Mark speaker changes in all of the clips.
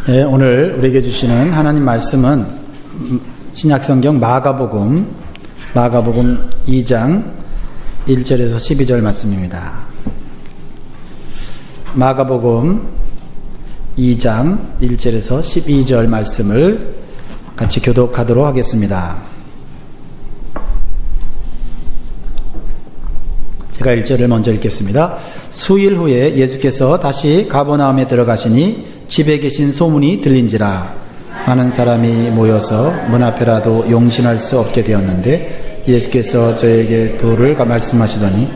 Speaker 1: 네, 오늘 우리에게 주시는 하나님 말씀은 신약성경 마가복음 2장 1절에서 12절 말씀입니다. 마가복음 2장 1절에서 12절 말씀을 같이 교독하도록 하겠습니다. 제가 1절을 먼저 읽겠습니다. 수일 후에 예수께서 다시 가버나움에 들어가시니 집에 계신 소문이 들린지라 많은 사람이 모여서 문 앞에라도 용신할 수 없게 되었는데 예수께서 저에게 도를 말씀하시더니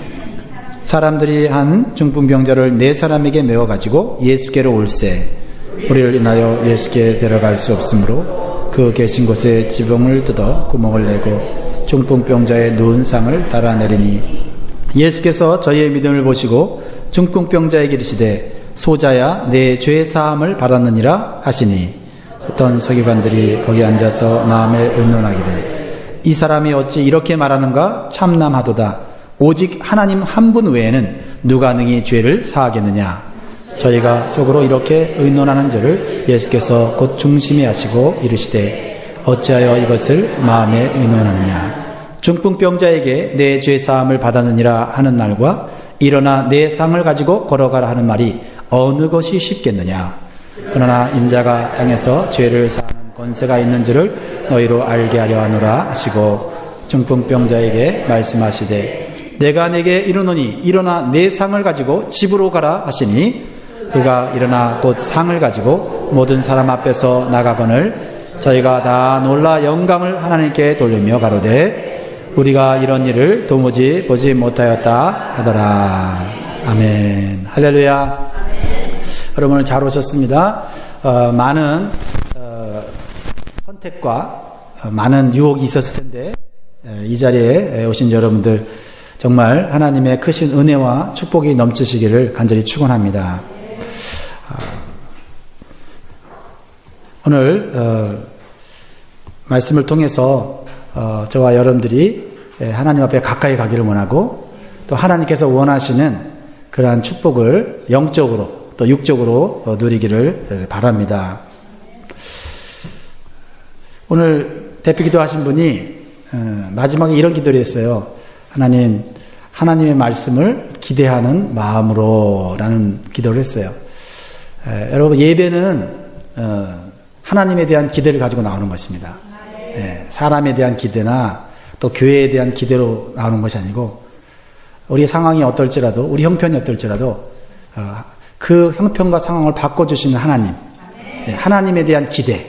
Speaker 1: 사람들이 한 중풍병자를 4사람에게 메워가지고 예수께로 올세 우리를 인하여 예수께 데려갈 수 없으므로 그 계신 곳에 지붕을 뜯어 구멍을 내고 중풍병자의 누운 상을 따라 내리니 예수께서 저희의 믿음을 보시고 중풍병자에게 이르시되 소자야 내 죄 사함을 받았느니라 하시니 어떤 서기관들이 거기 앉아서 마음에 의논하기를 이 사람이 어찌 이렇게 말하는가 참남하도다 오직 하나님 한 분 외에는 누가 능히 죄를 사하겠느냐. 저희가 속으로 이렇게 의논하는 줄을 예수께서 곧 중심히 하시고 이르시되 어찌하여 이것을 마음에 의논하느냐. 중풍병자에게 내 죄 사함을 받았느니라 하는 날과 일어나 내 상을 가지고 걸어가라 하는 말이 어느 것이 쉽겠느냐. 그러나 인자가 땅에서 죄를 사하는 권세가 있는 줄을 너희로 알게 하려 하노라 하시고 중풍병자에게 말씀하시되 내가 내게 이르노니 일어나 내 상을 가지고 집으로 가라 하시니 그가 일어나 곧 상을 가지고 모든 사람 앞에서 나가거늘 저희가 다 놀라 영광을 하나님께 돌리며 가로되 우리가 이런 일을 도무지 보지 못하였다 하더라. 아멘. 할렐루야. 여러분 오늘 잘 오셨습니다. 많은 선택과 많은 유혹이 있었을 텐데 이 자리에 오신 여러분들 정말 하나님의 크신 은혜와 축복이 넘치시기를 간절히 축원합니다. 오늘 말씀을 통해서 저와 여러분들이 하나님 앞에 가까이 가기를 원하고 또 하나님께서 원하시는 그러한 축복을 영적으로 또 육적으로 누리기를 바랍니다. 오늘 대표기도 하신 분이 마지막에 이런 기도를 했어요. 하나님의 말씀을 기대하는 마음으로 라는 기도를 했어요. 여러분 예배는 하나님에 대한 기대를 가지고 나오는 것입니다. 사람에 대한 기대나 또 교회에 대한 기대로 나오는 것이 아니고 우리의 상황이 어떨지라도 우리 형편이 어떨지라도 그 형편과 상황을 바꿔주시는 하나님, 하나님에 대한 기대.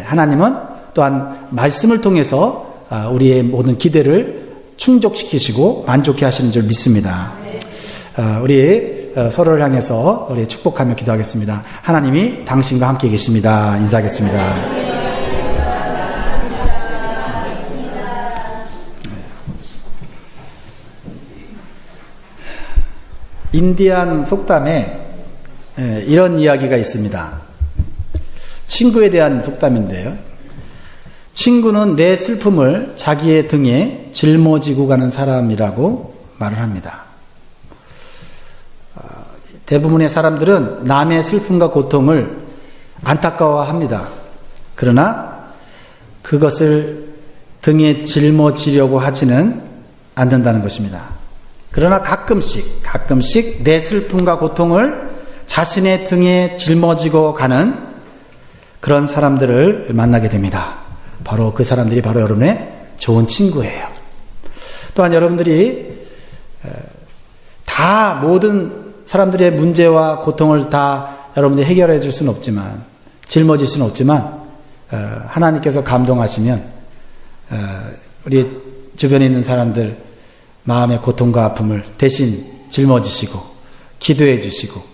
Speaker 1: 하나님은 또한 말씀을 통해서 우리의 모든 기대를 충족시키시고 만족해 하시는 줄 믿습니다. 우리 서로를 향해서 우리 축복하며 기도하겠습니다. 하나님이 당신과 함께 계십니다. 인사하겠습니다. 인디안 속담에 이런 이야기가 있습니다. 친구에 대한 속담인데요. 친구는 내 슬픔을 자기의 등에 짊어지고 가는 사람이라고 말을 합니다. 대부분의 사람들은 남의 슬픔과 고통을 안타까워합니다. 그러나 그것을 등에 짊어지려고 하지는 않는다는 것입니다. 그러나 가끔씩 내 슬픔과 고통을 자신의 등에 짊어지고 가는 그런 사람들을 만나게 됩니다. 바로 그 사람들이 바로 여러분의 좋은 친구예요. 또한 여러분들이 다 모든 사람들의 문제와 고통을 다 여러분들이 해결해 줄 수는 없지만 짊어질 수는 없지만 하나님께서 감동하시면 우리 주변에 있는 사람들 마음의 고통과 아픔을 대신 짊어지시고 기도해 주시고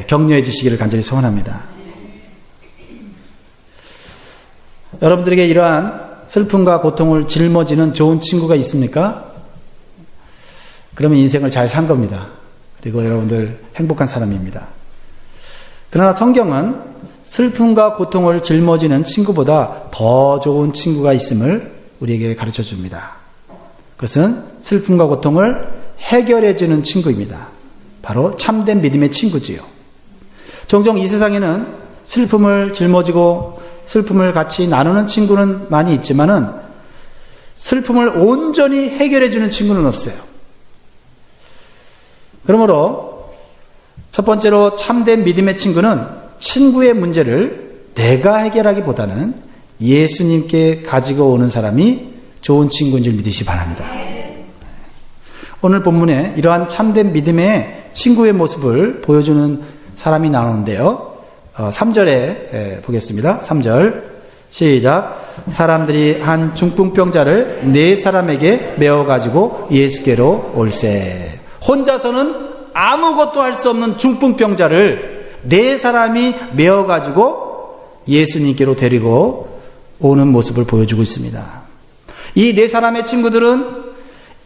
Speaker 1: 격려해 주시기를 간절히 소원합니다. 여러분들에게 이러한 슬픔과 고통을 짊어지는 좋은 친구가 있습니까? 그러면 인생을 잘 산 겁니다. 그리고 여러분들 행복한 사람입니다. 그러나 성경은 슬픔과 고통을 짊어지는 친구보다 더 좋은 친구가 있음을 우리에게 가르쳐 줍니다. 그것은 슬픔과 고통을 해결해 주는 친구입니다. 바로 참된 믿음의 친구지요. 종종 이 세상에는 슬픔을 짊어지고 슬픔을 같이 나누는 친구는 많이 있지만은 슬픔을 온전히 해결해주는 친구는 없어요. 그러므로 첫 번째로 참된 믿음의 친구는 친구의 문제를 내가 해결하기보다는 예수님께 가지고 오는 사람이 좋은 친구인 줄 믿으시기 바랍니다. 오늘 본문에 이러한 참된 믿음의 친구의 모습을 보여주는 사람이 나오는데요. 3절에 보겠습니다. 3절 시작. 사람들이 한 중풍병자를 네 사람에게 메어가지고 예수께로 올세. 혼자서는 아무것도 할 수 없는 중풍병자를 네 사람이 메어가지고 예수님께로 데리고 오는 모습을 보여주고 있습니다. 이 네 사람의 친구들은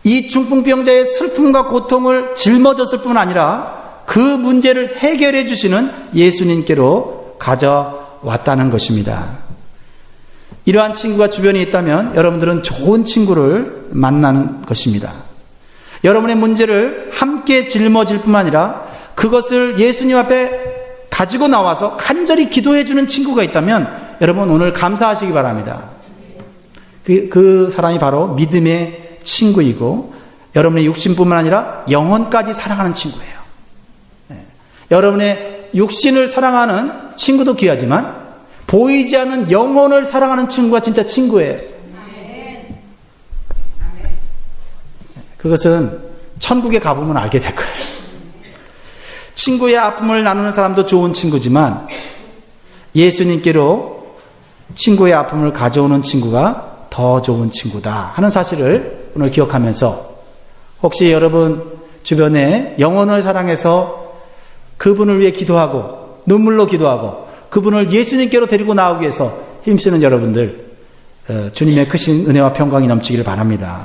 Speaker 1: 이 중풍병자의 슬픔과 고통을 짊어졌을 뿐 아니라 그 문제를 해결해 주시는 예수님께로 가져왔다는 것입니다. 이러한 친구가 주변에 있다면 여러분들은 좋은 친구를 만나는 것입니다. 여러분의 문제를 함께 짊어질 뿐만 아니라 그것을 예수님 앞에 가지고 나와서 간절히 기도해 주는 친구가 있다면 여러분 오늘 감사하시기 바랍니다. 그 사람이 바로 믿음의 친구이고 여러분의 육신뿐만 아니라 영혼까지 사랑하는 친구예요. 여러분의 육신을 사랑하는 친구도 귀하지만 보이지 않는 영혼을 사랑하는 친구가 진짜 친구예요. 그것은 천국에 가보면 알게 될 거예요. 친구의 아픔을 나누는 사람도 좋은 친구지만 예수님께로 친구의 아픔을 가져오는 친구가 더 좋은 친구다 하는 사실을 오늘 기억하면서 혹시 여러분 주변에 영혼을 사랑해서 그분을 위해 기도하고 눈물로 기도하고 그분을 예수님께로 데리고 나오기 위해서 힘쓰는 여러분들 주님의 크신 은혜와 평강이 넘치기를 바랍니다.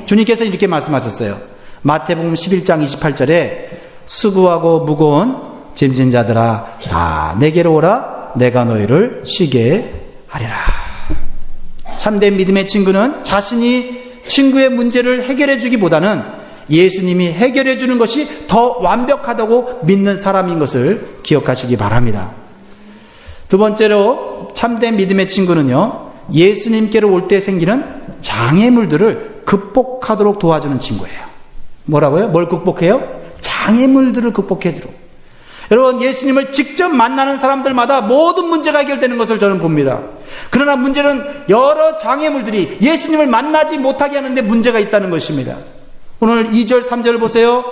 Speaker 1: 주님께서 이렇게 말씀하셨어요. 마태복음 11장 28절에 수고하고 무거운 짐진 자들아 다 내게로 오라 내가 너희를 쉬게 하리라. 참된 믿음의 친구는 자신이 친구의 문제를 해결해 주기보다는 예수님이 해결해 주는 것이 더 완벽하다고 믿는 사람인 것을 기억하시기 바랍니다. 두 번째로 참된 믿음의 친구는요, 예수님께로 올 때 생기는 장애물들을 극복하도록 도와주는 친구예요. 뭐라고요? 뭘 극복해요? 장애물들을 극복해주도록. 여러분, 예수님을 직접 만나는 사람들마다 모든 문제가 해결되는 것을 저는 봅니다. 그러나 문제는 여러 장애물들이 예수님을 만나지 못하게 하는데 문제가 있다는 것입니다. 오늘 2절 3절을 보세요.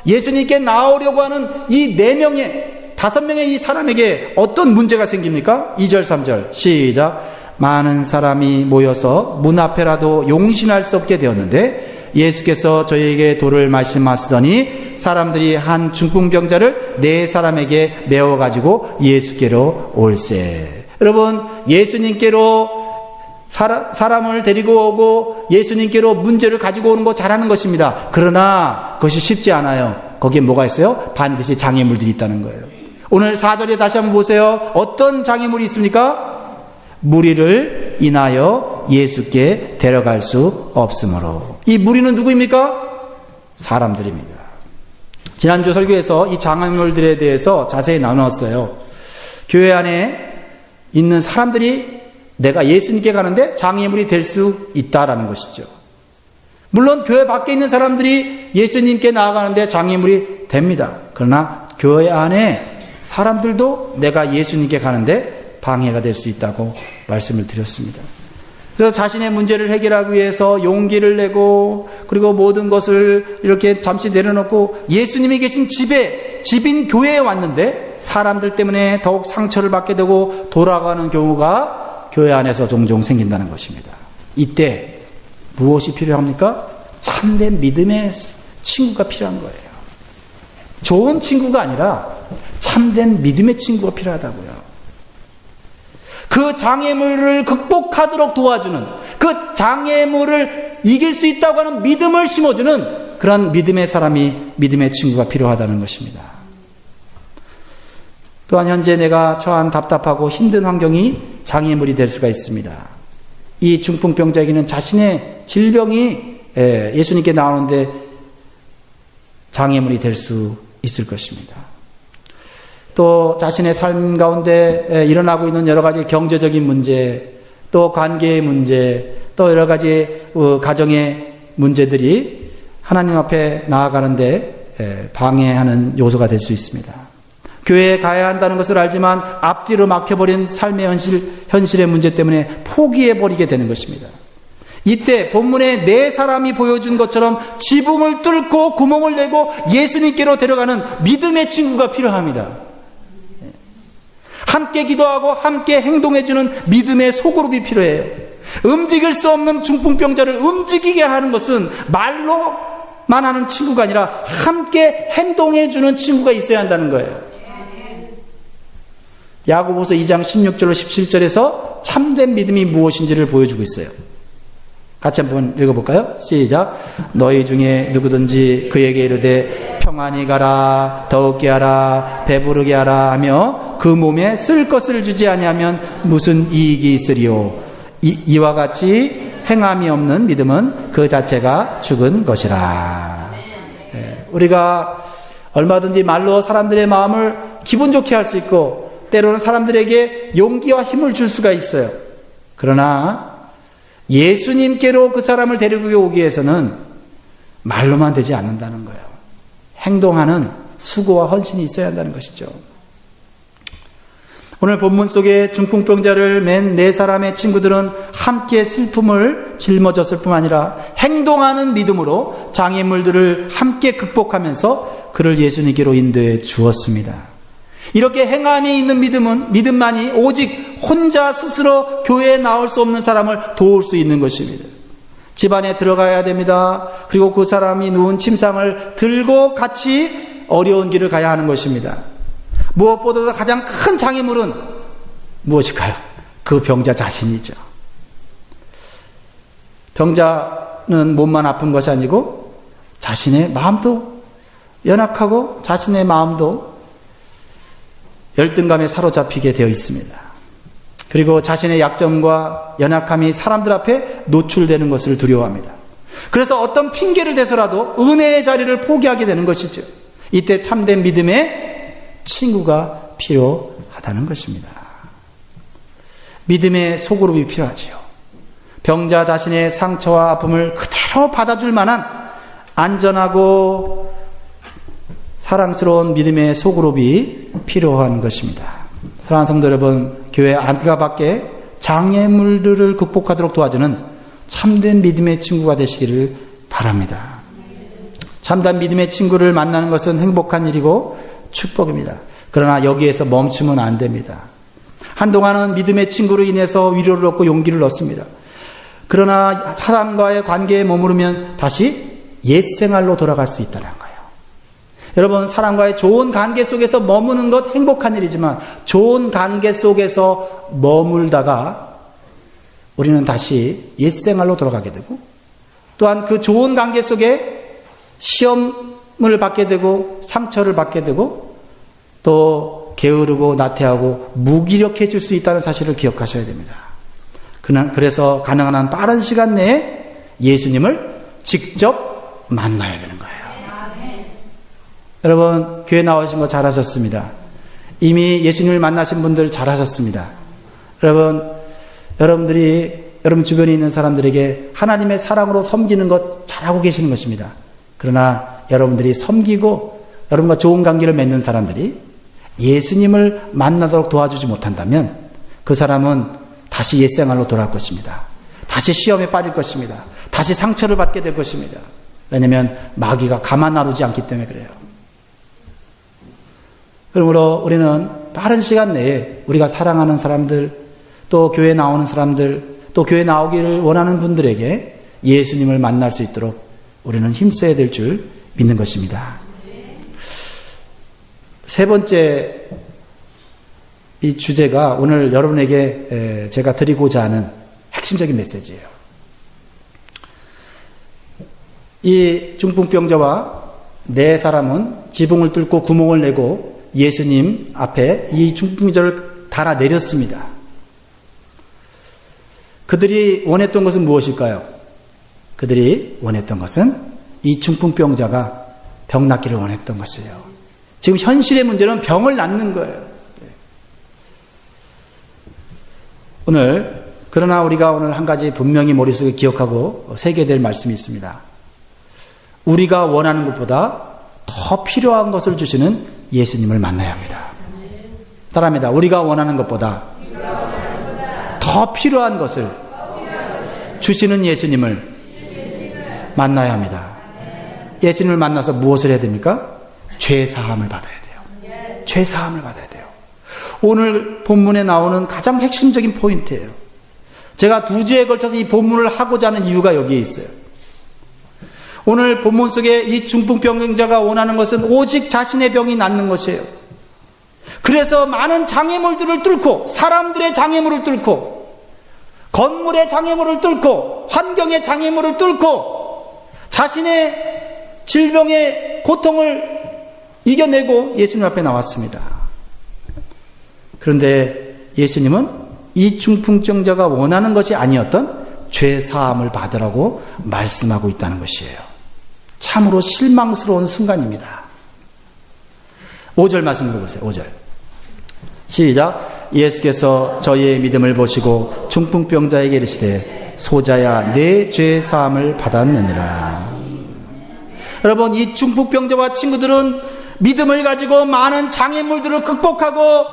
Speaker 1: 예수님께 나오려고 하는 이 4명의 5명의 이 사람에게 어떤 문제가 생깁니까? 2절 3절 시작. 많은 사람이 모여서 문 앞에라도 용신할 수 없게 되었는데 예수께서 저희에게 도를 말씀하시더니 사람들이 한 중풍병자를 4사람에게 메어가지고 예수께로 올세. 여러분, 예수님께로 사람을 데리고 오고 예수님께로 문제를 가지고 오는 거 잘하는 것입니다. 그러나 그것이 쉽지 않아요. 거기에 뭐가 있어요? 반드시 장애물들이 있다는 거예요. 오늘 4절에 다시 한번 보세요. 어떤 장애물이 있습니까? 무리를 인하여 예수께 데려갈 수 없으므로. 이 무리는 누구입니까? 사람들입니다. 지난주 설교에서 이 장애물들에 대해서 자세히 나누었어요. 교회 안에 있는 사람들이 내가 예수님께 가는데 장애물이 될 수 있다라는 것이죠. 물론 교회 밖에 있는 사람들이 예수님께 나아가는데 장애물이 됩니다. 그러나 교회 안에 사람들도 내가 예수님께 가는데 방해가 될 수 있다고 말씀을 드렸습니다. 그래서 자신의 문제를 해결하기 위해서 용기를 내고 그리고 모든 것을 이렇게 잠시 내려놓고 예수님이 계신 집인 교회에 왔는데 사람들 때문에 더욱 상처를 받게 되고 돌아가는 경우가 교회 안에서 종종 생긴다는 것입니다. 이때 무엇이 필요합니까? 참된 믿음의 친구가 필요한 거예요. 좋은 친구가 아니라 참된 믿음의 친구가 필요하다고요. 그 장애물을 극복하도록 도와주는, 그 장애물을 이길 수 있다고 하는 믿음을 심어주는 그런 믿음의 사람이, 믿음의 친구가 필요하다는 것입니다. 또한 현재 내가 처한 답답하고 힘든 환경이 장애물이 될 수가 있습니다. 이 중풍병자에게는 자신의 질병이 예수님께 나오는데 장애물이 될 수 있을 것입니다. 또 자신의 삶 가운데 일어나고 있는 여러 가지 경제적인 문제, 또 관계의 문제, 또 여러 가지 가정의 문제들이 하나님 앞에 나아가는데 방해하는 요소가 될 수 있습니다. 교회에 가야 한다는 것을 알지만 앞뒤로 막혀버린 삶의 현실의 문제 때문에 포기해버리게 되는 것입니다. 이때 본문에 네 사람이 보여준 것처럼 지붕을 뚫고 구멍을 내고 예수님께로 데려가는 믿음의 친구가 필요합니다. 함께 기도하고 함께 행동해주는 믿음의 소그룹이 필요해요. 움직일 수 없는 중풍병자를 움직이게 하는 것은 말로만 하는 친구가 아니라 함께 행동해주는 친구가 있어야 한다는 거예요. 야고보서 2장 16절로 17절에서 참된 믿음이 무엇인지를 보여주고 있어요. 같이 한번 읽어볼까요? 시작. 너희 중에 누구든지 그에게 이르되 평안히 가라, 더욱게 하라, 배부르게 하라 하며 그 몸에 쓸 것을 주지 아니하면 무슨 이익이 있으리요. 이와 같이 행함이 없는 믿음은 그 자체가 죽은 것이라. 우리가 얼마든지 말로 사람들의 마음을 기분 좋게 할 수 있고 때로는 사람들에게 용기와 힘을 줄 수가 있어요. 그러나 예수님께로 그 사람을 데리고 오기 위해서는 말로만 되지 않는다는 거예요. 행동하는 수고와 헌신이 있어야 한다는 것이죠. 오늘 본문 속에 중풍병자를 맨 네 사람의 친구들은 함께 슬픔을 짊어졌을 뿐 아니라 행동하는 믿음으로 장애물들을 함께 극복하면서 그를 예수님께로 인도해 주었습니다. 이렇게 행함이 있는 믿음만이 오직 혼자 스스로 교회에 나올 수 없는 사람을 도울 수 있는 것입니다. 집안에 들어가야 됩니다. 그리고 그 사람이 누운 침상을 들고 같이 어려운 길을 가야 하는 것입니다. 무엇보다도 가장 큰 장애물은 무엇일까요? 그 병자 자신이죠. 병자는 몸만 아픈 것이 아니고 자신의 마음도 연약하고 자신의 마음도 열등감에 사로잡히게 되어 있습니다. 그리고 자신의 약점과 연약함이 사람들 앞에 노출되는 것을 두려워합니다. 그래서 어떤 핑계를 대서라도 은혜의 자리를 포기하게 되는 것이죠. 이때 참된 믿음의 친구가 필요하다는 것입니다. 믿음의 소그룹이 필요하지요. 병자 자신의 상처와 아픔을 그대로 받아줄 만한 안전하고 사랑스러운 믿음의 소그룹이 필요한 것입니다. 사랑하는 성도 여러분, 교회 안과 밖에 장애물들을 극복하도록 도와주는 참된 믿음의 친구가 되시기를 바랍니다. 참된 믿음의 친구를 만나는 것은 행복한 일이고 축복입니다. 그러나 여기에서 멈추면 안 됩니다. 한동안은 믿음의 친구로 인해서 위로를 얻고 용기를 얻습니다. 그러나 사람과의 관계에 머무르면 다시 옛생활로 돌아갈 수 있다는 거예요. 여러분, 사람과의 좋은 관계 속에서 머무는 것 행복한 일이지만 좋은 관계 속에서 머물다가 우리는 다시 옛생활로 돌아가게 되고 또한 그 좋은 관계 속에 시험을 받게 되고 상처를 받게 되고 또 게으르고 나태하고 무기력해질 수 있다는 사실을 기억하셔야 됩니다. 그래서 가능한 한 빠른 시간 내에 예수님을 직접 만나야 되는 거예요. 여러분, 교회 나오신 거 잘하셨습니다. 이미 예수님을 만나신 분들 잘하셨습니다. 여러분들이 여러분 주변에 있는 사람들에게 하나님의 사랑으로 섬기는 것 잘하고 계시는 것입니다. 그러나 여러분들이 섬기고 여러분과 좋은 관계를 맺는 사람들이 예수님을 만나도록 도와주지 못한다면 그 사람은 다시 옛생활로 돌아갈 것입니다. 다시 시험에 빠질 것입니다. 다시 상처를 받게 될 것입니다. 왜냐하면 마귀가 가만 놔두지 않기 때문에 그래요. 그러므로 우리는 빠른 시간 내에 우리가 사랑하는 사람들, 또 교회 나오는 사람들, 또 교회 나오기를 원하는 분들에게 예수님을 만날 수 있도록 우리는 힘써야 될 줄 믿는 것입니다. 세 번째 이 주제가 오늘 여러분에게 제가 드리고자 하는 핵심적인 메시지예요. 이 중풍병자와 네 사람은 지붕을 뚫고 구멍을 내고 예수님 앞에 이 중풍병자를 달아내렸습니다. 그들이 원했던 것은 무엇일까요? 그들이 원했던 것은 이 중풍병자가 병 낫기를 원했던 것이에요. 지금 현실의 문제는 병을 낫는 거예요. 그러나 우리가 오늘 한 가지 분명히 머릿속에 기억하고 새겨야 될 말씀이 있습니다. 우리가 원하는 것보다 더 필요한 것을 주시는 예수님을 만나야 합니다. 따라합니다. 우리가 원하는 것보다 더 필요한 것을 주시는 예수님을 만나야 합니다. 예수님을 만나서 무엇을 해야 됩니까? 죄사함을 받아야 돼요. 죄사함을 받아야 돼요. 오늘 본문에 나오는 가장 핵심적인 포인트예요. 제가 2주에 걸쳐서 이 본문을 하고자 하는 이유가 여기에 있어요. 오늘 본문 속에 이 중풍병자가 원하는 것은 오직 자신의 병이 낫는 것이에요. 그래서 많은 장애물들을 뚫고, 사람들의 장애물을 뚫고, 건물의 장애물을 뚫고, 환경의 장애물을 뚫고, 자신의 질병의 고통을 이겨내고 예수님 앞에 나왔습니다. 그런데 예수님은 이 중풍병자가 원하는 것이 아니었던 죄사함을 받으라고 말씀하고 있다는 것이에요. 참으로 실망스러운 순간입니다. 5절 말씀 읽어보세요. 5절 시작. 예수께서 저희의 믿음을 보시고 중풍병자에게 이르시되 소자야 내 죄사함을 받았느니라. 여러분, 이 중풍병자와 친구들은 믿음을 가지고 많은 장애물들을 극복하고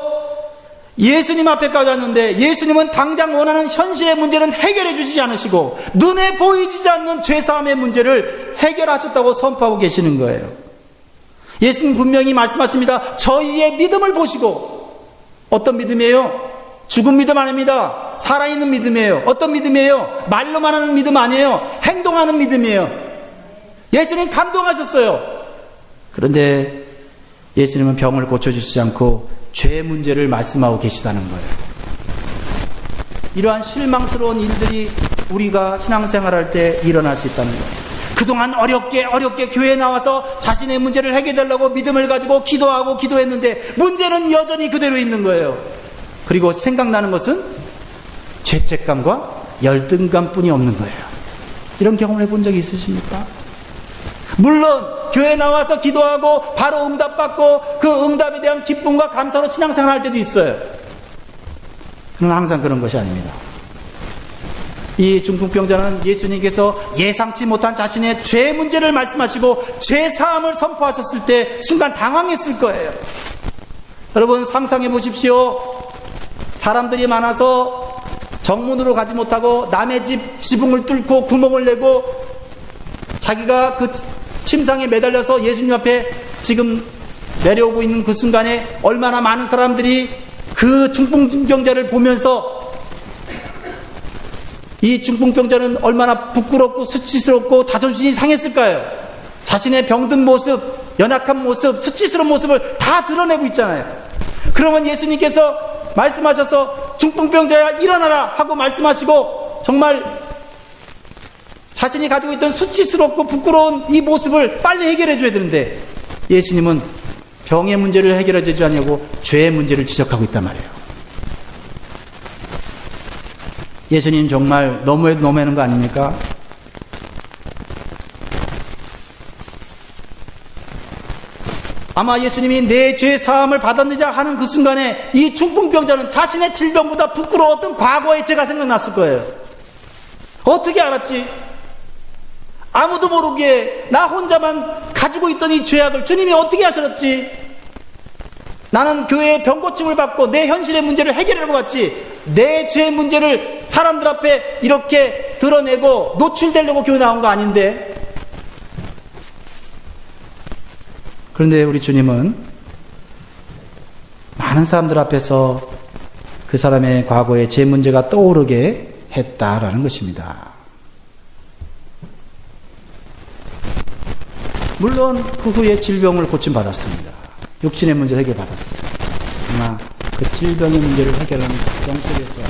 Speaker 1: 예수님 앞에까지 왔는데 예수님은 당장 원하는 현실의 문제는 해결해 주시지 않으시고 눈에 보이지 않는 죄사함의 문제를 해결하셨다고 선포하고 계시는 거예요. 예수님 분명히 말씀하십니다. 저희의 믿음을 보시고. 어떤 믿음이에요? 죽은 믿음 아닙니다. 살아있는 믿음이에요. 어떤 믿음이에요? 말로만 하는 믿음 아니에요. 행동하는 믿음이에요. 예수님 감동하셨어요. 그런데 예수님은 병을 고쳐주시지 않고 죄 문제를 말씀하고 계시다는 거예요. 이러한 실망스러운 일들이 우리가 신앙생활할 때 일어날 수 있다는 거예요. 그동안 어렵게 교회에 나와서 자신의 문제를 해결하려고 믿음을 가지고 기도했는데 문제는 여전히 그대로 있는 거예요. 그리고 생각나는 것은 죄책감과 열등감뿐이 없는 거예요. 이런 경험을 해본 적이 있으십니까? 물론 교회에 나와서 기도하고 바로 응답받고 그 응답에 대한 기쁨과 감사로 신앙생활 할 때도 있어요. 그러나 항상 그런 것이 아닙니다. 이 중풍병자는 예수님께서 예상치 못한 자신의 죄 문제를 말씀하시고 죄 사함을 선포하셨을 때 순간 당황했을 거예요. 여러분 상상해 보십시오. 사람들이 많아서 정문으로 가지 못하고 남의 집 지붕을 뚫고 구멍을 내고 자기가 그 침상에 매달려서 예수님 앞에 지금 내려오고 있는 그 순간에 얼마나 많은 사람들이 그 중풍병자를 보면서 이 중풍병자는 얼마나 부끄럽고 수치스럽고 자존심이 상했을까요? 자신의 병든 모습, 연약한 모습, 수치스러운 모습을 다 드러내고 있잖아요. 그러면 예수님께서 말씀하셔서 중풍병자야 일어나라 하고 말씀하시고 정말 자신이 가지고 있던 수치스럽고 부끄러운 이 모습을 빨리 해결해 줘야 되는데 예수님은 병의 문제를 해결해 주지 않냐고 죄의 문제를 지적하고 있단 말이에요. 예수님 정말 너무해도 너무하는 거 아닙니까? 아마 예수님이 내 죄 사함을 받았느냐 하는 그 순간에 이 중풍병자는 자신의 질병보다 부끄러웠던 과거의 죄가 생각났을 거예요. 어떻게 알았지? 아무도 모르게 나 혼자만 가지고 있던 이 죄악을 주님이 어떻게 하셨지? 나는 교회에 병고침을 받고 내 현실의 문제를 해결하려고 왔지 내 죄의 문제를 사람들 앞에 이렇게 드러내고 노출되려고 교회 나온 거 아닌데. 그런데 우리 주님은 많은 사람들 앞에서 그 사람의 과거의 죄 문제가 떠오르게 했다라는 것입니다. 물론 그 후에 질병을 고침받았습니다. 육신의 문제 해결받았어요. 그러나 그 질병의 문제를 해결하는 과정 속에서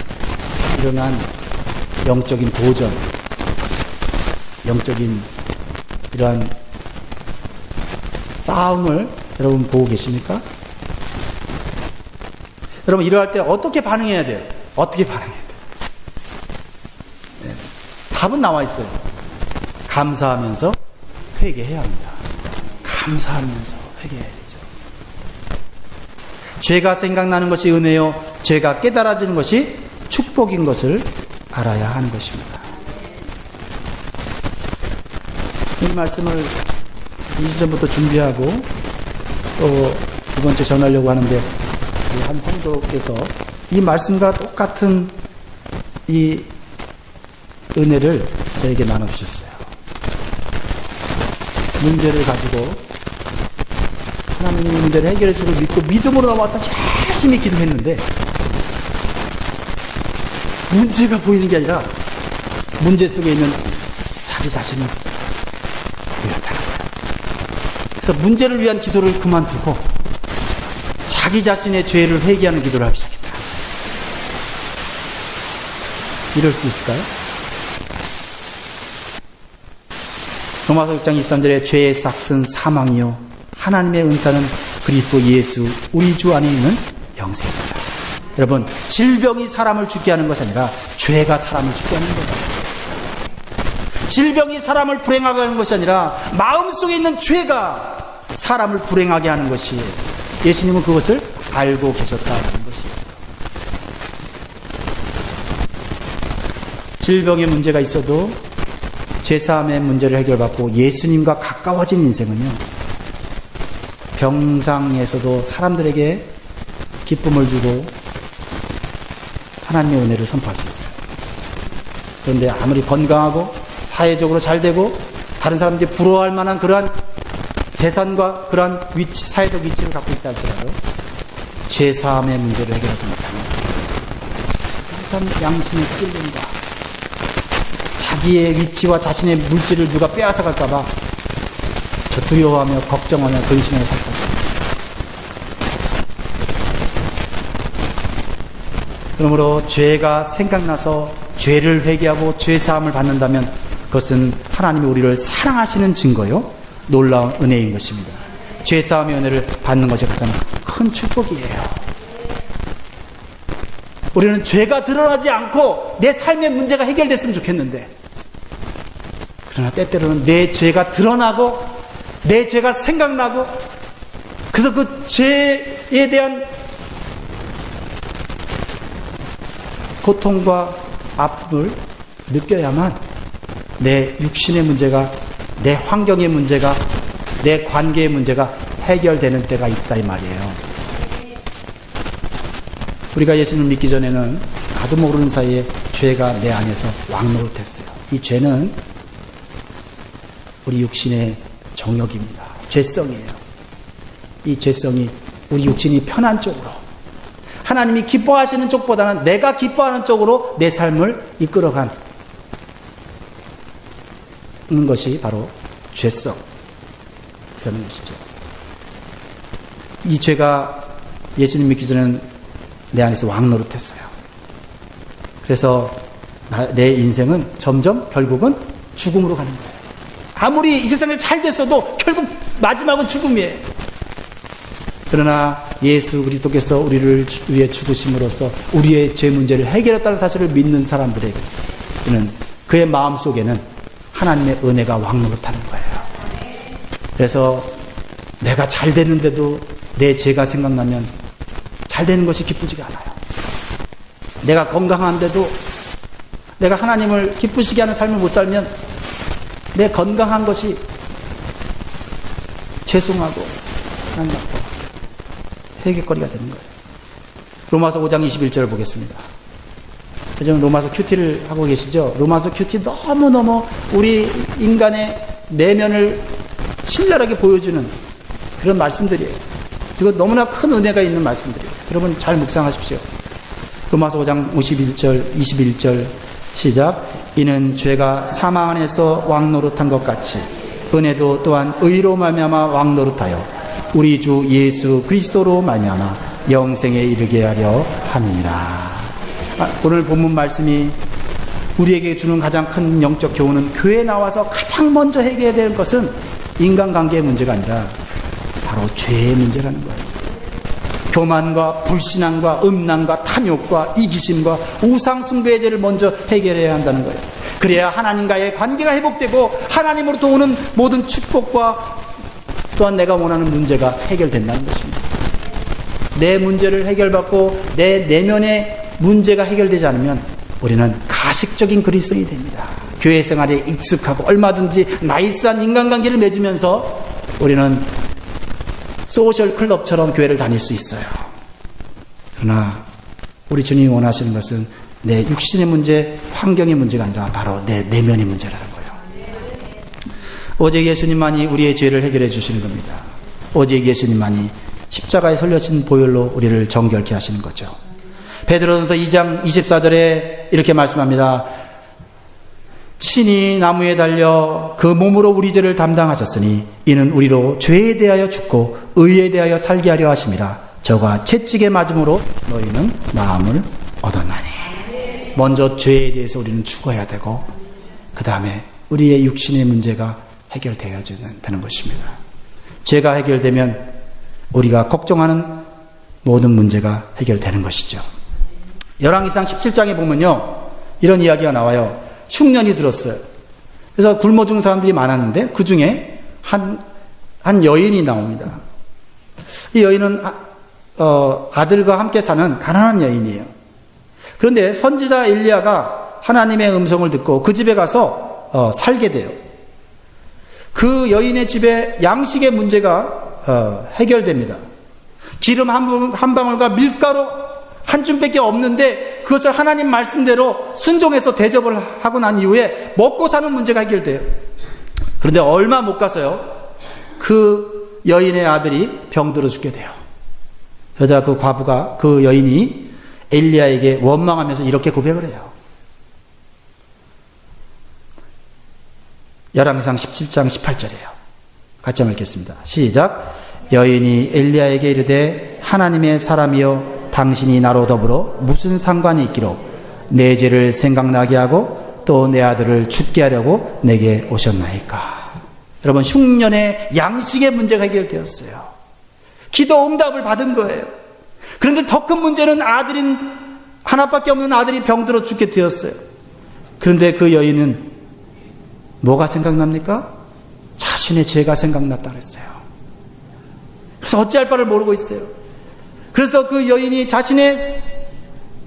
Speaker 1: 일어난 영적인 도전, 영적인 이러한 싸움을 여러분 보고 계십니까? 여러분 이러할 때 어떻게 반응해야 돼요? 어떻게 반응해야 돼요? 네. 답은 나와 있어요. 감사하면서 회개해야 합니다. 감사하면서 회개해야 되죠. 죄가 생각나는 것이 은혜요, 죄가 깨달아지는 것이 축복인 것을 알아야 하는 것입니다. 이 말씀을 2주 전부터 준비하고 또 이번 주에 전하려고 하는데, 한 성도께서 이 말씀과 똑같은 이 은혜를 저에게 나눠주셨어요. 문제를 가지고 하나님이 문제를 해결해 주고 믿고 믿음으로 나와서 열심히 기도했는데 문제가 보이는 게 아니라 문제 속에 있는 자기 자신이 보였다는 거예요. 그래서 문제를 위한 기도를 그만두고 자기 자신의 죄를 회개하는 기도를 하기 시작했다. 이럴 수 있을까요? 로마서 6장 23절에 죄의 삭은 사망이요 하나님의 은사는 그리스도 예수 우리 주 안에 있는 영생입니다. 여러분, 질병이 사람을 죽게 하는 것이 아니라 죄가 사람을 죽게 하는 거예요. 질병이 사람을 불행하게 하는 것이 아니라 마음속에 있는 죄가 사람을 불행하게 하는 것이에요. 예수님은 그것을 알고 계셨다는 것이에요. 질병의 문제가 있어도 죄사함의 문제를 해결받고 예수님과 가까워진 인생은요, 병상에서도 사람들에게 기쁨을 주고 하나님의 은혜를 선포할 수 있어요. 그런데 아무리 건강하고 사회적으로 잘 되고 다른 사람들이 부러워할 만한 그러한 재산과 그러한 위치, 사회적 위치를 갖고 있다 할지라도 죄사함의 문제를 해결하지 못하면 항상 양심에 찔린다. 자기의 위치와 자신의 물질을 누가 빼앗아 갈까봐 저 두려워하며 걱정하며 근심하며 살 것입니다. 그러므로 죄가 생각나서 죄를 회개하고 죄사함을 받는다면 그것은 하나님이 우리를 사랑하시는 증거요, 놀라운 은혜인 것입니다. 죄사함의 은혜를 받는 것이 가장 큰 축복이에요. 우리는 죄가 드러나지 않고 내 삶의 문제가 해결됐으면 좋겠는데, 그러나 때때로는 내 죄가 드러나고 내 죄가 생각나고 그래서 그 죄에 대한 고통과 아픔을 느껴야만 내 육신의 문제가, 내 환경의 문제가, 내 관계의 문제가 해결되는 때가 있다 이 말이에요. 우리가 예수님을 믿기 전에는 나도 모르는 사이에 죄가 내 안에서 왕노릇했어요. 이 죄는 우리 육신의 정욕입니다. 죄성이에요. 이 죄성이 우리 육신이 편한 쪽으로, 하나님이 기뻐하시는 쪽보다는 내가 기뻐하는 쪽으로 내 삶을 이끌어가는 것이 바로 죄성이라는 것이죠. 이 죄가 예수님 믿기 전에는 내 안에서 왕노릇했어요. 그래서 내 인생은 점점 결국은 죽음으로 가는 거예요. 아무리 이 세상에 잘 됐어도 결국 마지막은 죽음이에요. 그러나 예수 그리스도께서 우리를 위해 죽으심으로써 우리의 죄 문제를 해결했다는 사실을 믿는 사람들에게는 그의 마음속에는 하나님의 은혜가 왕노릇하는 거예요. 그래서 내가 잘 되는데도 내 죄가 생각나면 잘 되는 것이 기쁘지가 않아요. 내가 건강한데도 내가 하나님을 기쁘시게 하는 삶을 못 살면 내 건강한 것이 죄송하고 하나님과 회개거리가 되는 거예요. 로마서 5장 21절을 보겠습니다. 요즘 로마서 큐티를 하고 계시죠? 로마서 큐티 너무너무 우리 인간의 내면을 신랄하게 보여주는 그런 말씀들이에요. 그리고 너무나 큰 은혜가 있는 말씀들이에요. 여러분 잘 묵상하십시오. 로마서 5장 51절, 21절 시작. 이는 죄가 사망 안에서 왕노릇한 것 같이 은혜도 또한 의로 말미암아 왕노릇하여 우리 주 예수 그리스도로 말미암아 영생에 이르게 하려 함이니라. 오늘 본문 말씀이 우리에게 주는 가장 큰 영적 교훈은 교회에 나와서 가장 먼저 해결해야 될 것은 인간관계의 문제가 아니라 바로 죄의 문제라는 거예요. 교만과 불신앙과 음란과 탐욕과 이기심과 우상숭배의 죄를 먼저 해결해야 한다는 거예요. 그래야 하나님과의 관계가 회복되고 하나님으로부터 오는 모든 축복과 또한 내가 원하는 문제가 해결된다는 것입니다. 내 문제를 해결받고 내 내면의 문제가 해결되지 않으면 우리는 가식적인 그리스도인이 됩니다. 교회 생활에 익숙하고 얼마든지 나이스한 인간관계를 맺으면서 우리는 소셜 클럽처럼 교회를 다닐 수 있어요. 그러나 우리 주님이 원하시는 것은 내 육신의 문제, 환경의 문제가 아니라 바로 내 내면의 문제라는 거예요. 오직 예수님만이 우리의 죄를 해결해 주시는 겁니다. 오직 예수님만이 십자가에 설려진 보혈로 우리를 정결케 하시는 거죠. 베드로전서 2장 24절에 이렇게 말씀합니다. 친히 나무에 달려 그 몸으로 우리 죄를 담당하셨으니 이는 우리로 죄에 대하여 죽고 의에 대하여 살게 하려 하심이라. 저가 채찍에 맞음으로 너희는 나음을 얻었나니. 먼저 죄에 대해서 우리는 죽어야 되고 그 다음에 우리의 육신의 문제가 해결되어야 되는 것입니다. 죄가 해결되면 우리가 걱정하는 모든 문제가 해결되는 것이죠. 열왕기상 17장에 보면요, 이런 이야기가 나와요. 흉년이 들었어요. 그래서 굶어 죽은 사람들이 많았는데 그 중에 한 여인이 나옵니다. 이 여인은 아들과 함께 사는 가난한 여인이에요. 그런데 선지자 엘리야가 하나님의 음성을 듣고 그 집에 가서 살게 돼요. 그 여인의 집에 양식의 문제가 해결됩니다. 기름 한 방울과 밀가루 한 줌밖에 없는데 그것을 하나님 말씀대로 순종해서 대접을 하고 난 이후에 먹고 사는 문제가 해결돼요. 그런데 얼마 못 가서요, 그 여인의 아들이 병들어 죽게 돼요. 여자 그 과부가, 그 여인이 엘리야에게 원망하면서 이렇게 고백을 해요. 열왕기상 17장 18절이에요. 같이 한번 읽겠습니다. 시작. 여인이 엘리야에게 이르되 하나님의 사람이여 당신이 나로 더불어 무슨 상관이 있기로 내 죄를 생각나게 하고 또 내 아들을 죽게 하려고 내게 오셨나이까. 여러분, 흉년의 양식의 문제가 해결되었어요. 기도 응답을 받은 거예요. 그런데 더 큰 문제는 하나밖에 없는 아들이 병들어 죽게 되었어요. 그런데 그 여인은 뭐가 생각납니까? 자신의 죄가 생각났다 그랬어요. 그래서 어찌할 바를 모르고 있어요. 그래서 그 여인이 자신의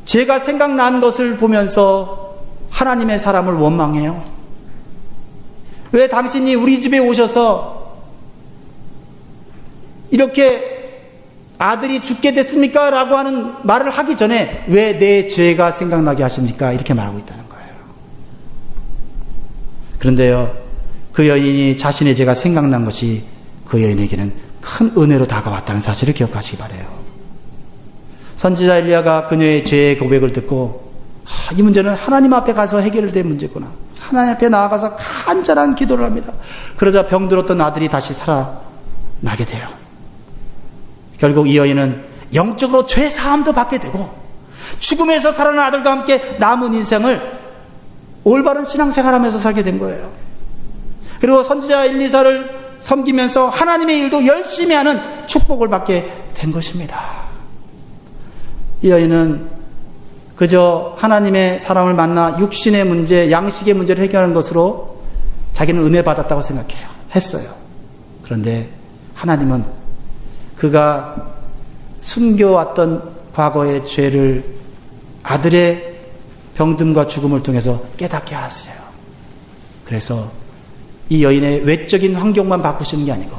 Speaker 1: 죄가 생각난 것을 보면서 하나님의 사람을 원망해요. 왜 당신이 우리 집에 오셔서 이렇게 아들이 죽게 됐습니까? 라고 하는 말을 하기 전에 왜 내 죄가 생각나게 하십니까? 이렇게 말하고 있다는 거예요. 그런데요, 그 여인이 자신의 죄가 생각난 것이 그 여인에게는 큰 은혜로 다가왔다는 사실을 기억하시기 바라요. 선지자 엘리야가 그녀의 죄의 고백을 듣고 이 문제는 하나님 앞에 가서 해결될 문제구나. 하나님 앞에 나아가서 간절한 기도를 합니다. 그러자 병들었던 아들이 다시 살아나게 돼요. 결국 이 여인은 영적으로 죄 사함도 받게 되고 죽음에서 살아난 아들과 함께 남은 인생을 올바른 신앙생활하면서 살게 된 거예요. 그리고 선지자 엘리사를 섬기면서 하나님의 일도 열심히 하는 축복을 받게 된 것입니다. 이 여인은 그저 하나님의 사람을 만나 육신의 문제, 양식의 문제를 해결하는 것으로 자기는 은혜 받았다고 했어요. 그런데 하나님은 그가 숨겨왔던 과거의 죄를 아들의 병듦과 죽음을 통해서 깨닫게 하세요. 그래서 이 여인의 외적인 환경만 바꾸시는 게 아니고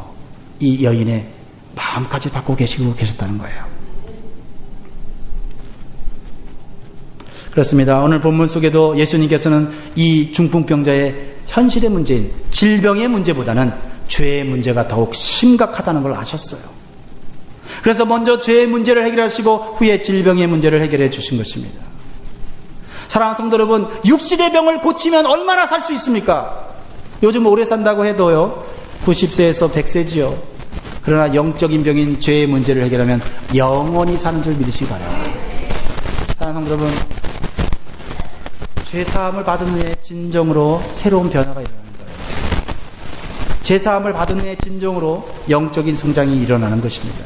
Speaker 1: 이 여인의 마음까지 바꾸고 계셨다는 거예요. 그렇습니다. 오늘 본문 속에도 예수님께서는 이 중풍병자의 현실의 문제인 질병의 문제보다는 죄의 문제가 더욱 심각하다는 걸 아셨어요. 그래서 먼저 죄의 문제를 해결하시고 후에 질병의 문제를 해결해 주신 것입니다. 사랑하는 성도 여러분, 육신의 병을 고치면 얼마나 살 수 있습니까? 요즘 오래 산다고 해도요 90세에서 100세지요. 그러나 영적인 병인 죄의 문제를 해결하면 영원히 사는 줄 믿으시기 바랍니다. 사랑하는 성도 여러분, 죄사함을 받은 후에 진정으로 새로운 변화가 일어나는 거예요. 죄사함을 받은 후에 진정으로 영적인 성장이 일어나는 것입니다.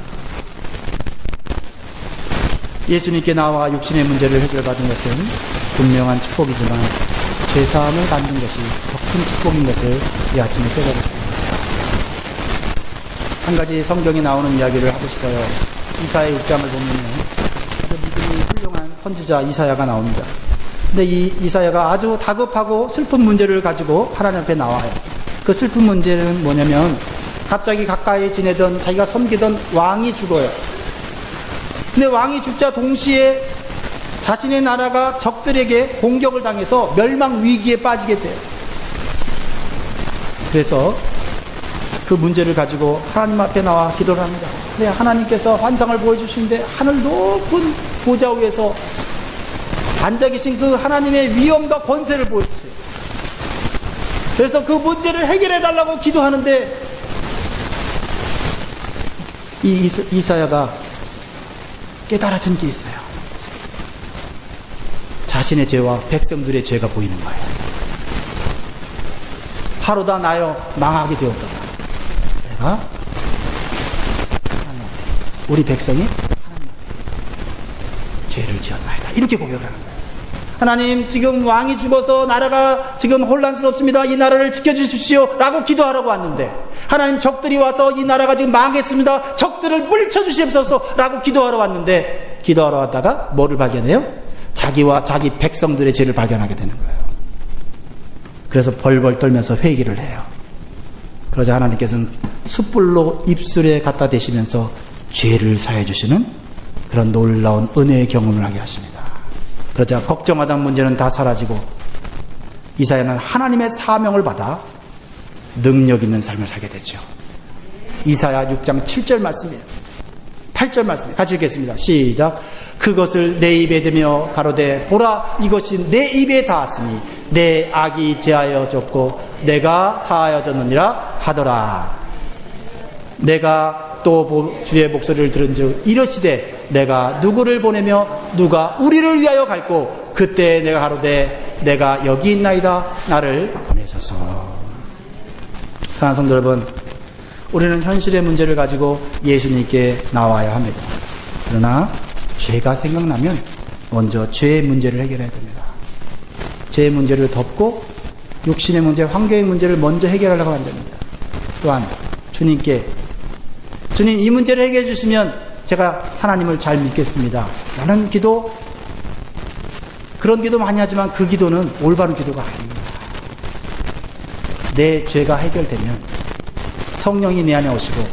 Speaker 1: 예수님께 나와 육신의 문제를 해결받은 것은 분명한 축복이지만 죄사함을 받는 것이 더 큰 축복인 것을 이 아침에 깨달았습니다. 한 가지 성경에 나오는 이야기를 하고 싶어요. 이사야 6장을 보면 아주 믿음이 훌륭한 선지자 이사야가 나옵니다. 근데 이 이사야가 아주 다급하고 슬픈 문제를 가지고 하나님 앞에 나와요. 그 슬픈 문제는 뭐냐면 갑자기 가까이 지내던 자기가 섬기던 왕이 죽어요. 근데 왕이 죽자 동시에 자신의 나라가 적들에게 공격을 당해서 멸망 위기에 빠지게 돼요. 그래서 그 문제를 가지고 하나님 앞에 나와 기도를 합니다. 근데 하나님께서 환상을 보여주시는데 하늘 높은 보좌 위에서 앉아 계신 그 하나님의 위엄과 권세를 보여주세요. 그래서 그 문제를 해결해 달라고 기도하는데 이 이사야가 깨달아진 게 있어요. 자신의 죄와 백성들의 죄가 보이는 거예요. 하루다 나여 망하게 되었다. 내가 우리 백성이 하나님 앞에 죄를 지었나이다. 이렇게 고백을 하는 거예요. 하나님, 지금 왕이 죽어서 나라가 지금 혼란스럽습니다. 이 나라를 지켜주십시오 라고 기도하라고 왔는데, 하나님, 적들이 와서 이 나라가 지금 망하겠습니다. 적들을 물리쳐주시옵소서 라고 기도하러 왔는데, 기도하러 왔다가 뭐를 발견해요? 자기와 자기 백성들의 죄를 발견하게 되는 거예요. 그래서 벌벌 떨면서 회개를 해요. 그러자 하나님께서는 숯불로 입술에 갖다 대시면서 죄를 사해 주시는 그런 놀라운 은혜의 경험을 하게 하십니다. 그러자 걱정하던 문제는 다 사라지고 이사야는 하나님의 사명을 받아 능력 있는 삶을 살게 되죠. 이사야 6장 7절 말씀이에요. 8절 말씀이에요. 같이 읽겠습니다. 시작. 그것을 내 입에 대며 가로되 보라, 이것이 내 입에 닿았으니 내 악이 제하여졌고 내가 사하여졌느니라 하더라. 내가 또 주의 목소리를 들은즉 이러시되 내가 누구를 보내며 누가 우리를 위하여 갈고 그때 내가 가로되 내가 여기 있나이다. 나를 보내소서. 사랑하는 성도 여러분, 우리는 현실의 문제를 가지고 예수님께 나와야 합니다. 그러나 죄가 생각나면 먼저 죄의 문제를 해결해야 됩니다. 죄의 문제를 덮고 육신의 문제, 환경의 문제를 먼저 해결하려고 하면 됩니다. 또한 주님께 주님, 이 문제를 해결해 주시면 제가 하나님을 잘 믿겠습니다 라는 기도, 그런 기도 많이 하지만 그 기도는 올바른 기도가 아닙니다. 내 죄가 해결되면 성령이 내 안에 오시고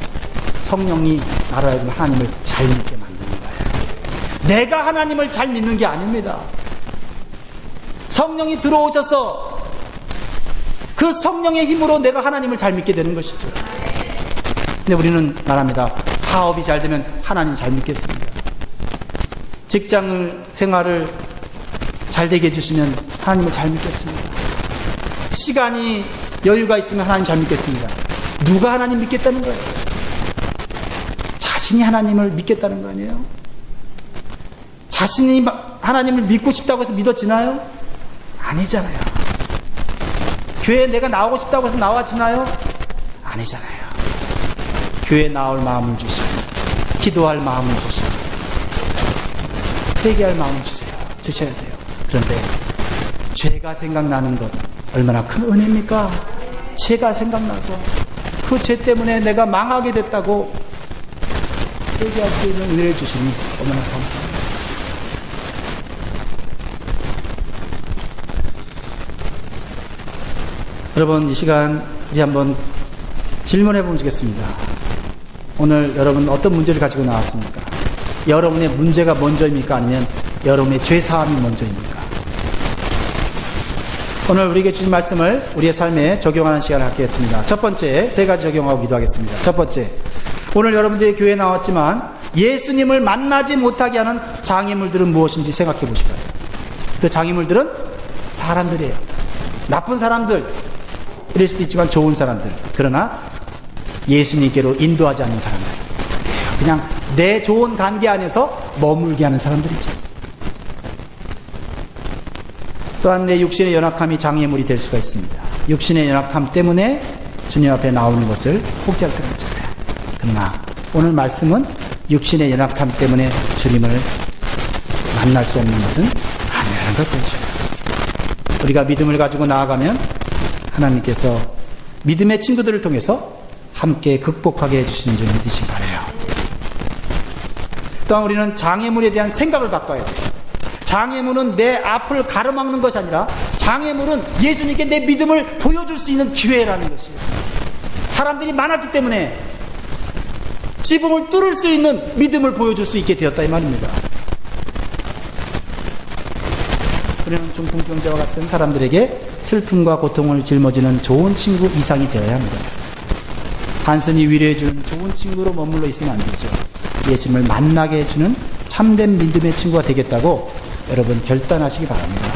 Speaker 1: 성령이 나로 하여금 하나님을 잘 믿게 만드는 거예요. 내가 하나님을 잘 믿는 게 아닙니다. 성령이 들어오셔서 그 성령의 힘으로 내가 하나님을 잘 믿게 되는 것이죠. 근데 우리는 말합니다. 사업이 잘 되면 하나님 잘 믿겠습니다. 직장 생활을 잘 되게 해주시면 하나님을 잘 믿겠습니다. 시간이 여유가 있으면 하나님 잘 믿겠습니다. 누가 하나님 믿겠다는 거예요? 자신이 하나님을 믿겠다는 거 아니에요? 자신이 하나님을 믿고 싶다고 해서 믿어지나요? 아니잖아요. 교회에 내가 나오고 싶다고 해서 나와지나요? 아니잖아요. 교회에 나올 마음을 주시고 기도할 마음을 주시고 회개할 마음을 주셔야 돼요. 그런데 죄가 생각나는 것 얼마나 큰 은혜입니까? 죄가 생각나서 그 죄 때문에 내가 망하게 됐다고 회개할 수 있는 은혜를 주시니 얼마나 감사합니다. 여러분, 이 시간 우리 한번 질문해 보시겠습니다. 오늘 여러분 어떤 문제를 가지고 나왔습니까? 여러분의 문제가 먼저입니까? 아니면 여러분의 죄사함이 먼저입니까? 오늘 우리에게 주신 말씀을 우리의 삶에 적용하는 시간을 갖겠습니다. 첫 번째, 세 가지 적용하고 기도하겠습니다. 첫 번째, 오늘 여러분들이 교회에 나왔지만 예수님을 만나지 못하게 하는 장애물들은 무엇인지 생각해 보실 거예요. 그 장애물들은 사람들이에요. 나쁜 사람들, 이럴 수도 있지만 좋은 사람들, 그러나 예수님께로 인도하지 않는 사람들, 그냥 내 좋은 관계 안에서 머물게 하는 사람들이죠. 또한 내 육신의 연약함이 장애물이 될 수가 있습니다. 육신의 연약함 때문에 주님 앞에 나오는 것을 포기할 때가 있잖아요. 그러나 오늘 말씀은 육신의 연약함 때문에 주님을 만날 수 없는 것은 아니라는 걸 보여줘요. 우리가 믿음을 가지고 나아가면 하나님께서 믿음의 친구들을 통해서 함께 극복하게 해주시는 줄 믿으시기 바라요. 또한 우리는 장애물에 대한 생각을 바꿔야 돼요. 장애물은 내 앞을 가로막는 것이 아니라 장애물은 예수님께 내 믿음을 보여줄 수 있는 기회라는 것이에요. 사람들이 많았기 때문에 지붕을 뚫을 수 있는 믿음을 보여줄 수 있게 되었다 이 말입니다. 우리는 중풍병자와 같은 사람들에게 슬픔과 고통을 짊어지는 좋은 친구 이상이 되어야 합니다. 단순히 위로해주는 좋은 친구로 머물러 있으면 안 되죠. 예수님을 만나게 해주는 참된 믿음의 친구가 되겠다고 여러분 결단하시기 바랍니다.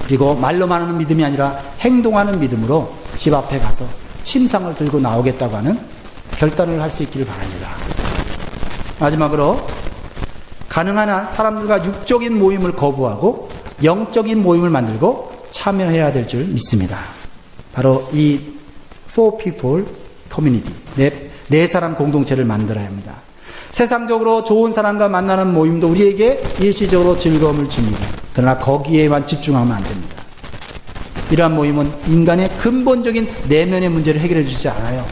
Speaker 1: 그리고 말로만 하는 믿음이 아니라 행동하는 믿음으로 집 앞에 가서 침상을 들고 나오겠다고 하는 결단을 할 수 있기를 바랍니다. 마지막으로 가능한 한 사람들과 육적인 모임을 거부하고 영적인 모임을 만들고 참여해야 될 줄 믿습니다. 바로 이 Four People Community, 네 사람 공동체를 만들어야 합니다. 세상적으로 좋은 사람과 만나는 모임도 우리에게 일시적으로 즐거움을 줍니다. 그러나 거기에만 집중하면 안 됩니다. 이러한 모임은 인간의 근본적인 내면의 문제를 해결해 주지 않아요.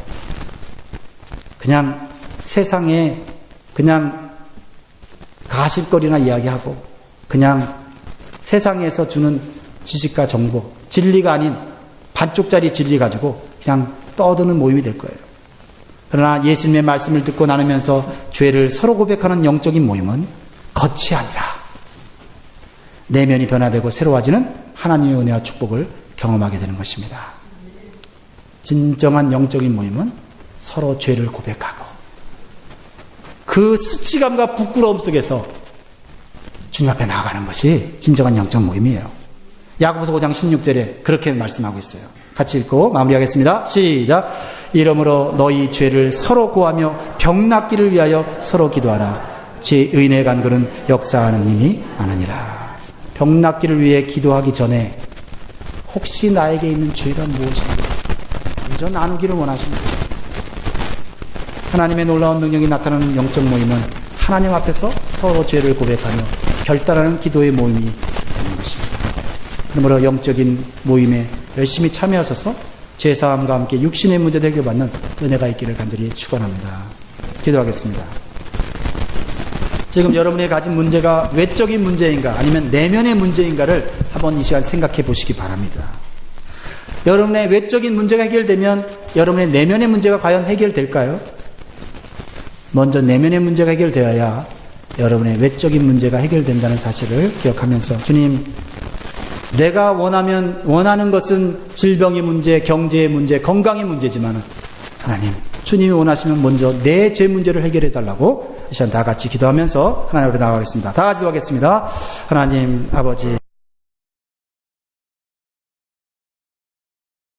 Speaker 1: 그냥 세상에 그냥 가십거리나 이야기하고 그냥 세상에서 주는 지식과 정보, 진리가 아닌 반쪽짜리 진리 가지고 그냥 떠드는 모임이 될 거예요. 그러나 예수님의 말씀을 듣고 나누면서 죄를 서로 고백하는 영적인 모임은 겉이 아니라 내면이 변화되고 새로워지는 하나님의 은혜와 축복을 경험하게 되는 것입니다. 진정한 영적인 모임은 서로 죄를 고백하고 그 수치감과 부끄러움 속에서 주님 앞에 나아가는 것이 진정한 영적 모임이에요. 야고보서 5장 16절에 그렇게 말씀하고 있어요. 같이 읽고 마무리하겠습니다. 시작. 이러므로 너희 죄를 서로 고하며 병 낫기를 위하여 서로 기도하라. 제 의인의 간구는 역사하는 힘이 많으니라. 병 낫기를 위해 기도하기 전에 혹시 나에게 있는 죄가 무엇인가 먼저 나누기를 원하십니다. 하나님의 놀라운 능력이 나타나는 영적 모임은 하나님 앞에서 서로 죄를 고백하며 결단하는 기도의 모임이 되는 것입니다. 그러므로 영적인 모임에 열심히 참여하셔서 죄사함과 함께 육신의 문제도 해결받는 은혜가 있기를 간절히 축원합니다. 기도하겠습니다. 지금 여러분이 가진 문제가 외적인 문제인가 아니면 내면의 문제인가를 한번 이 시간 생각해 보시기 바랍니다. 여러분의 외적인 문제가 해결되면 여러분의 내면의 문제가 과연 해결될까요? 먼저 내면의 문제가 해결되어야 여러분의 외적인 문제가 해결된다는 사실을 기억하면서 주님, 내가 원하는 것은 질병의 문제, 경제의 문제, 건강의 문제지만 하나님, 주님이 원하시면 먼저 내 죄 문제를 해결해 달라고 이 시간 다 같이 기도하면서 하나님 앞에 나가겠습니다. 다 같이 기도하겠습니다. 하나님 아버지,